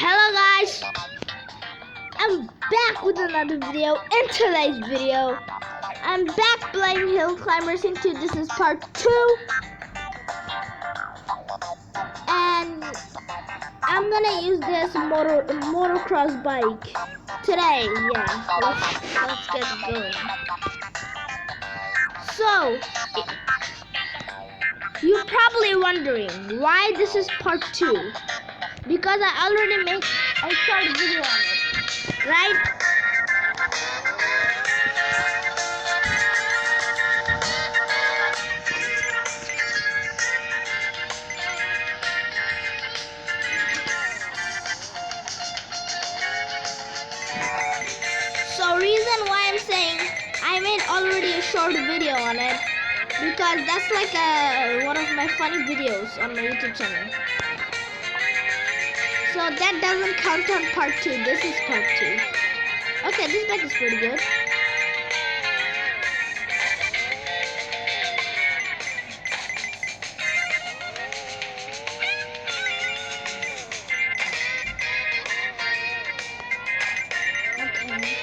Hello guys, I'm back with another video. In today's video, I'm back playing Hill Climbers into this is part 2. And I'm gonna use this motocross bike today. Yeah, let's get going. So, you're probably wondering why this is part 2. Because I already made a short video on it, right? So reason why I'm saying I made already a short video on it, because that's like one of my funny videos on my YouTube channel. So that doesn't count on part 2. This is part 2. Okay, this bike is pretty good. Okay.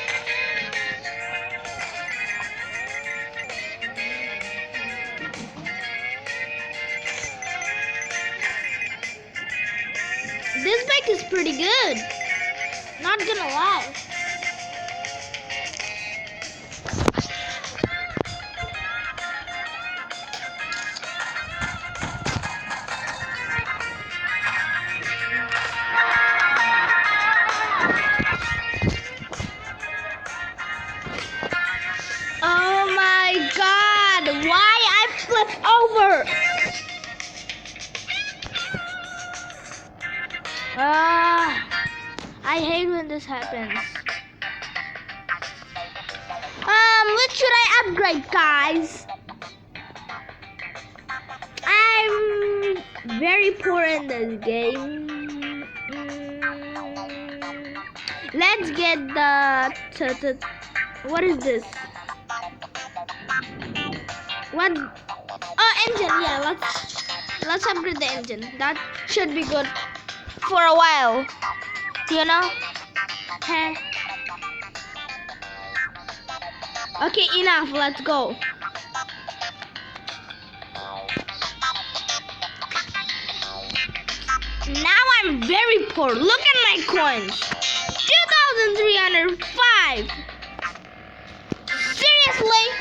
This bike is pretty good. Not gonna lie. Oh my God! Why I flipped over? I hate when this happens. What should I upgrade, guys? I'm very poor in this game. Let's get the what is this? What? Oh, engine. Yeah, let's upgrade the engine. That should be good for a while. You know? Hey. Okay, enough. Let's go. Now I'm very poor. Look at my coins. 2,305. Seriously?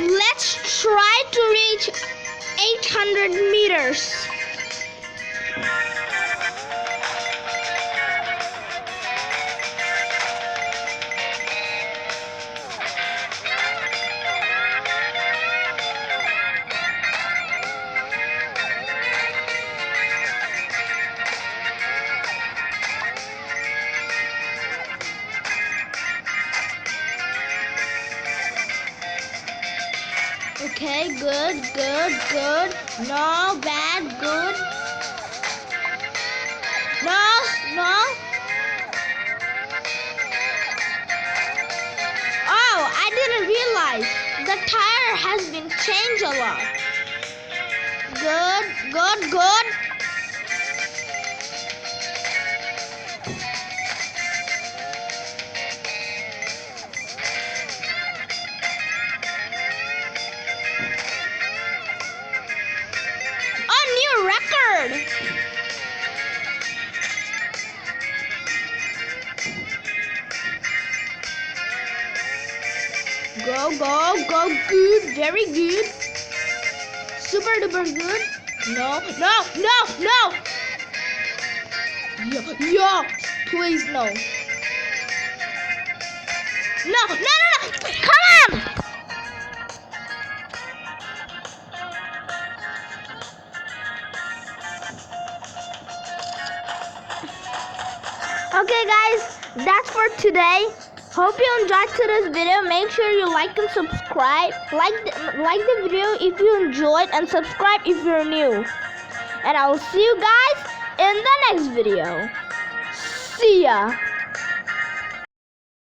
Let's try to reach 800 meters. Okay, good. No, bad, good. No. Oh, I didn't realize the tire has been changed a lot. Good. Record. Go, good, very good. Super duper good. No. Yo, please no. No. Come on. Okay guys, that's for today. Hope you enjoyed today's video. Make sure you like and subscribe. Like the video if you enjoyed and subscribe if you're new. And I will see you guys in the next video. See ya.